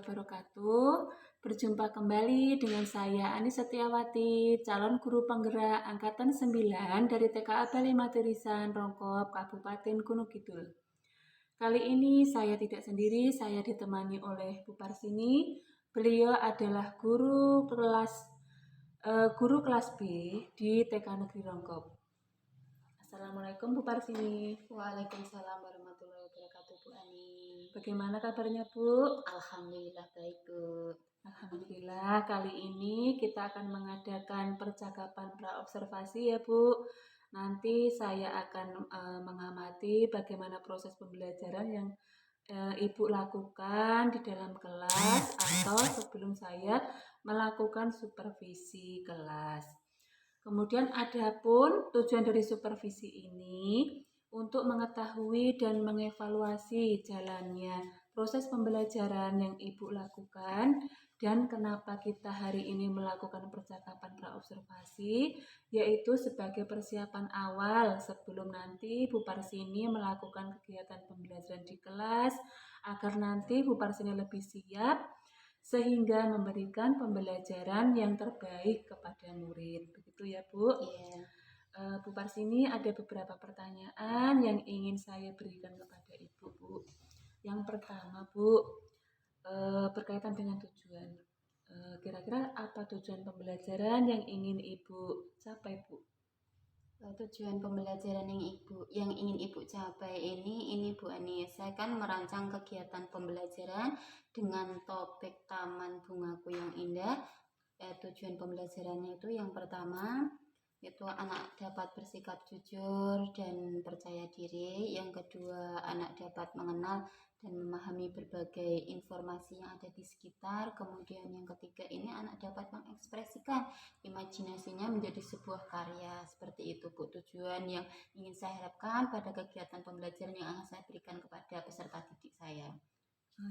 wabarakatuh. Berjumpa kembali dengan saya Ani Setiawati, calon guru penggerak angkatan 9 dari TKA Bali Maturisan, Rongkop, Kabupaten Gunung Kidul. Kali ini saya tidak sendiri, saya ditemani oleh Bu Parsini. Beliau adalah guru kelas B di TK Negeri Rongkop. Assalamualaikum Bu Parsini. Waalaikumsalam warahmatullahi wabarakatuh, Bu Ani. Bagaimana kabarnya Bu? Alhamdulillah baik, Bu. Alhamdulillah, kali ini kita akan mengadakan percakapan praobservasi ya Bu. Nanti saya akan mengamati bagaimana proses pembelajaran yang Ibu lakukan di dalam kelas atau sebelum saya melakukan supervisi kelas. Kemudian adapun tujuan dari supervisi ini untuk mengetahui dan mengevaluasi jalannya proses pembelajaran yang Ibu lakukan dan kenapa kita hari ini melakukan percakapan praobservasi, yaitu sebagai persiapan awal sebelum nanti Bu Parsini melakukan kegiatan pembelajaran di kelas agar nanti Bu Parsini lebih siap sehingga memberikan pembelajaran yang terbaik kepada murid. Begitu ya Bu? Iya. Bu Parsini ada beberapa pertanyaan yang ingin saya berikan kepada Ibu, Bu. Yang pertama, Bu, berkaitan dengan tujuan. Kira-kira apa tujuan pembelajaran yang ingin Ibu capai, Bu? Tujuan pembelajaran yang ingin Ibu capai ini Bu Ani. Saya kan merancang kegiatan pembelajaran dengan topik Taman Bungaku yang Indah. Tujuan pembelajarannya itu yang pertama itu anak dapat bersikap jujur dan percaya diri. Yang kedua, anak dapat mengenal dan memahami berbagai informasi yang ada di sekitar. Kemudian yang ketiga ini anak dapat mengekspresikan imajinasinya menjadi sebuah karya. Seperti itu Bu, tujuan yang ingin saya harapkan pada kegiatan pembelajaran yang akan saya berikan kepada peserta didik saya.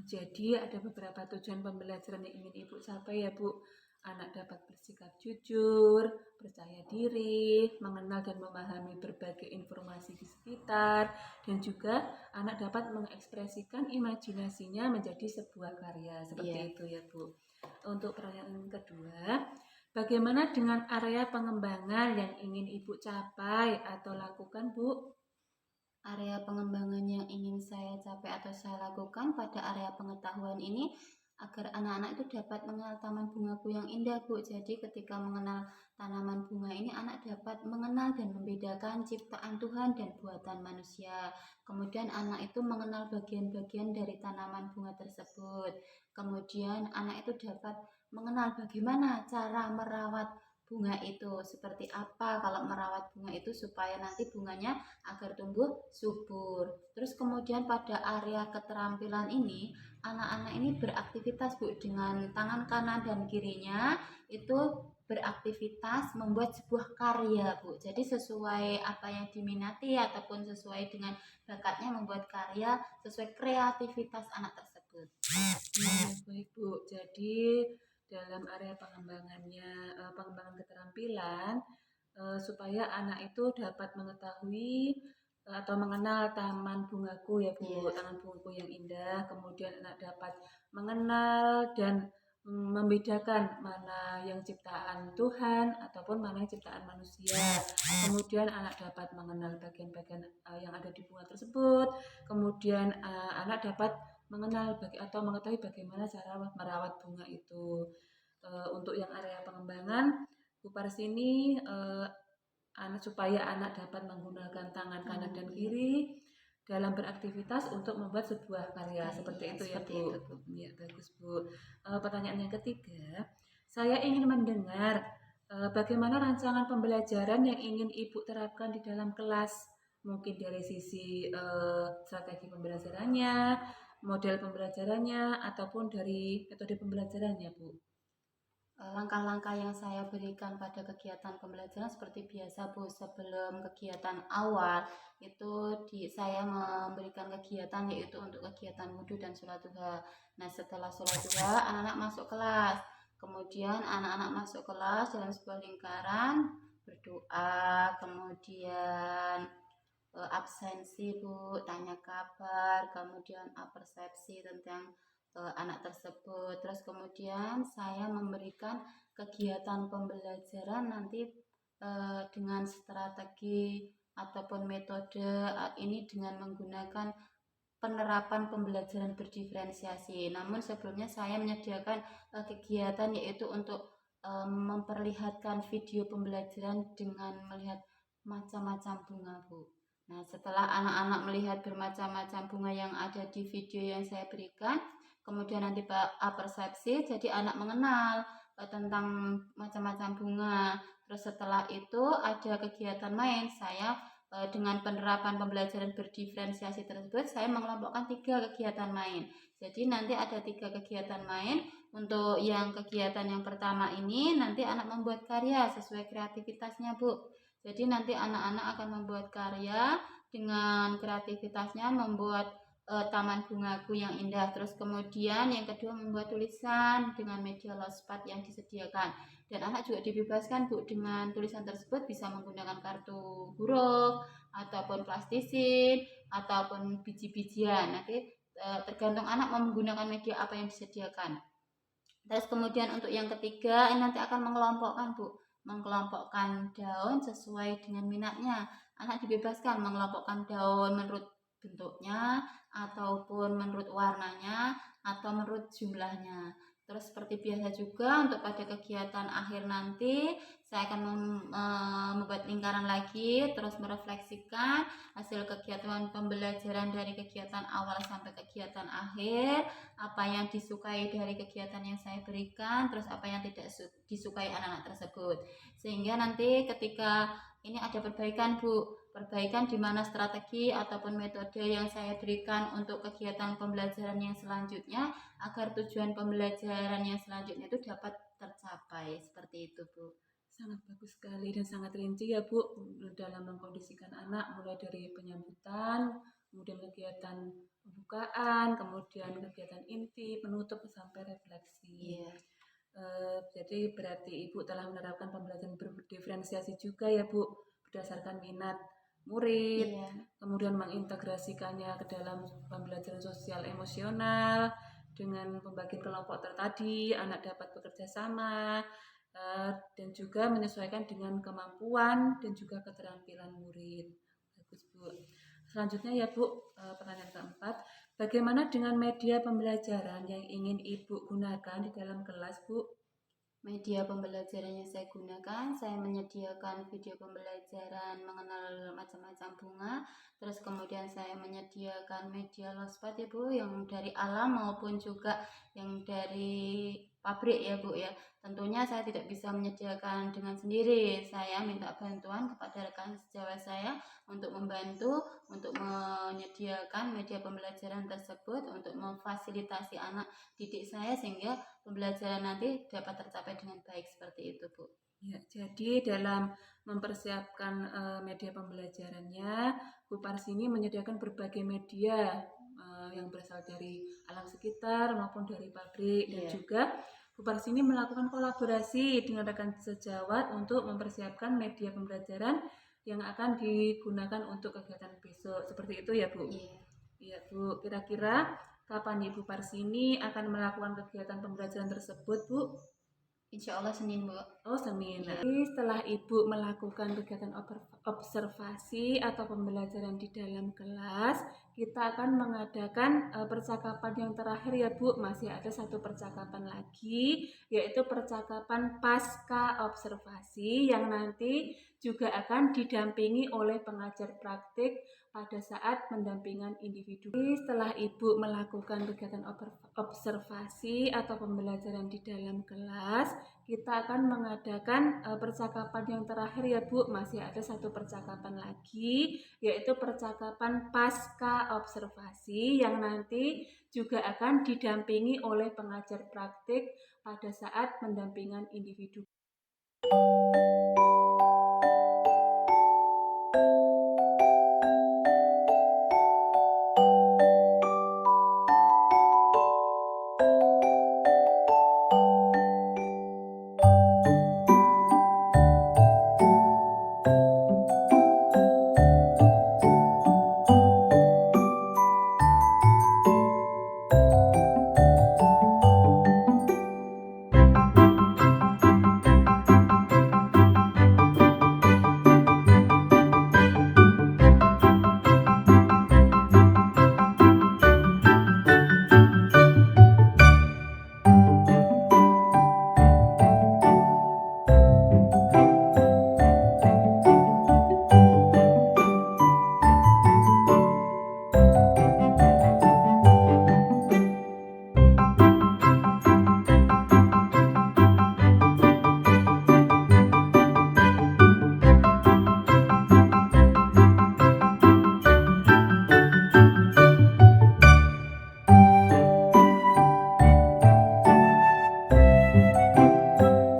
Jadi ada beberapa tujuan pembelajaran yang ingin Ibu capai ya Bu. Anak dapat bersikap jujur, percaya diri, mengenal dan memahami berbagai informasi di sekitar, dan juga anak dapat mengekspresikan imajinasinya menjadi sebuah karya. Seperti itu ya Bu. Untuk pertanyaan kedua, bagaimana dengan area pengembangan yang ingin Ibu capai atau lakukan Bu? Area pengembangan yang ingin saya capai atau saya lakukan pada area pengetahuan ini agar anak-anak itu dapat mengenal taman bungaku yang indah Bu. Jadi ketika mengenal tanaman bunga ini anak dapat mengenal dan membedakan ciptaan Tuhan dan buatan manusia. Kemudian anak itu mengenal bagian-bagian dari tanaman bunga tersebut. Kemudian anak itu dapat mengenal bagaimana cara merawat bunga itu, seperti apa kalau merawat bunga itu supaya nanti bunganya agar tumbuh subur. Terus kemudian pada area keterampilan ini, anak-anak ini beraktivitas Bu dengan tangan kanan dan kirinya itu beraktivitas membuat sebuah karya Bu. Jadi sesuai apa yang diminati ataupun sesuai dengan bakatnya membuat karya sesuai kreativitas anak tersebut. Baik Bu, jadi dalam area pengembangan keterampilan supaya anak itu dapat mengetahui atau mengenal taman bungaku ya Bu, taman bungaku yang indah. Kemudian anak dapat mengenal dan membedakan mana yang ciptaan Tuhan ataupun mana yang ciptaan manusia. Kemudian anak dapat mengenal bagian-bagian yang ada di bunga tersebut. Kemudian anak dapat mengenal atau mengetahui bagaimana cara merawat bunga itu. Untuk yang area pengembangan, Bu Parsini supaya anak dapat menggunakan tangan kanan dan kiri dalam beraktivitas untuk membuat sebuah karya seperti itu ya Bu. Ya, bagus Bu. Pertanyaan yang ketiga, saya ingin mendengar bagaimana rancangan pembelajaran yang ingin Ibu terapkan di dalam kelas. Mungkin dari sisi strategi pembelajarannya, model pembelajarannya, ataupun dari metode pembelajarannya Bu. Langkah-langkah yang saya berikan pada kegiatan pembelajaran seperti biasa Bu, sebelum kegiatan awal itu saya memberikan kegiatan yaitu untuk kegiatan wudhu dan sholat duha. Nah setelah sholat duha anak-anak masuk kelas, kemudian anak-anak masuk kelas dalam sebuah lingkaran berdoa, kemudian absensi Bu, tanya kabar, kemudian persepsi tentang ke anak tersebut. Terus kemudian saya memberikan kegiatan pembelajaran nanti dengan strategi ataupun metode ini dengan menggunakan penerapan pembelajaran berdiferensiasi. Namun sebelumnya saya menyediakan kegiatan yaitu untuk memperlihatkan video pembelajaran dengan melihat macam-macam bunga, Bu. Nah, setelah anak-anak melihat bermacam-macam bunga yang ada di video yang saya berikan, kemudian nanti persepsi, jadi anak mengenal tentang macam-macam bunga. Terus setelah itu ada kegiatan main, saya dengan penerapan pembelajaran berdiferensiasi tersebut, saya mengelompokkan 3 kegiatan main. Jadi nanti ada 3 kegiatan main. Untuk yang kegiatan yang pertama ini nanti anak membuat karya sesuai kreativitasnya, Bu. Jadi nanti anak-anak akan membuat karya dengan kreativitasnya, membuat taman bungaku yang indah. Terus kemudian yang kedua membuat tulisan dengan media lospat yang disediakan. Dan anak juga dibebaskan, Bu, dengan tulisan tersebut bisa menggunakan kartu huruf ataupun plastisin ataupun biji-bijian. Nanti tergantung anak mau menggunakan media apa yang disediakan. Terus kemudian untuk yang ketiga ini nanti akan mengelompokkan, Bu, mengelompokkan daun sesuai dengan minatnya. Anak dibebaskan mengelompokkan daun menurut bentuknya ataupun menurut warnanya atau menurut jumlahnya. Terus seperti biasa juga untuk pada kegiatan akhir nanti saya akan membuat lingkaran lagi, terus merefleksikan hasil kegiatan pembelajaran dari kegiatan awal sampai kegiatan akhir, apa yang disukai dari kegiatan yang saya berikan, terus apa yang tidak disukai anak-anak tersebut. Sehingga nanti ketika ini ada perbaikan, Bu, perbaikan di mana strategi ataupun metode yang saya berikan untuk kegiatan pembelajaran yang selanjutnya agar tujuan pembelajaran yang selanjutnya itu dapat tercapai. Seperti itu, Bu. Sangat bagus sekali dan sangat rinci ya Bu dalam mengkondisikan anak mulai dari penyambutan, kemudian kegiatan pembukaan, kemudian kegiatan inti, penutup sampai refleksi. Iya. Jadi berarti Ibu telah menerapkan pembelajaran berdiferensiasi juga ya Bu berdasarkan minat murid, Iya. kemudian mengintegrasikannya ke dalam pembelajaran sosial emosional dengan pembagian kelompok tadi, anak dapat bekerja sama, dan juga menyesuaikan dengan kemampuan dan juga keterampilan murid. Bagus Bu. Selanjutnya ya Bu, pertanyaan keempat, bagaimana dengan media pembelajaran yang ingin Ibu gunakan di dalam kelas Bu? Media pembelajaran yang saya gunakan, saya menyediakan video pembelajaran mengenal macam-macam bunga, terus kemudian saya menyediakan media lospat ya Bu, yang dari alam maupun juga yang dari pabrik ya Bu ya. Tentunya saya tidak bisa menyediakan dengan sendiri, saya minta bantuan kepada rekan sejawat saya untuk membantu, untuk menyediakan media pembelajaran tersebut, untuk memfasilitasi anak didik saya sehingga pembelajaran nanti dapat tercapai dengan baik seperti itu, Bu. Ya, jadi dalam mempersiapkan media pembelajarannya, Bu Parsini menyediakan berbagai media yang berasal dari alam sekitar maupun dari pabrik dan juga Bu Parsini melakukan kolaborasi dengan rekan sejawat untuk mempersiapkan media pembelajaran yang akan digunakan untuk kegiatan besok. Seperti itu ya, Bu? Iya. Iya, Bu. Kira-kira kapan Ibu Parsini akan melakukan kegiatan pembelajaran tersebut, Bu? Insya Allah Senin, Bu. Oh, Senin. Iya. Jadi setelah Ibu melakukan kegiatan observasi atau pembelajaran di dalam kelas, kita akan mengadakan percakapan yang terakhir ya Bu. Masih ada satu percakapan lagi, yaitu percakapan pasca observasi yang nanti juga akan didampingi oleh pengajar praktik pada saat pendampingan individu. Jadi setelah Ibu melakukan kegiatan observasi atau pembelajaran di dalam kelas, kita akan mengadakan percakapan yang terakhir ya Bu. Masih ada satu percakapan lagi, yaitu percakapan pasca observasi yang nanti juga akan didampingi oleh pengajar praktik pada saat pendampingan individu.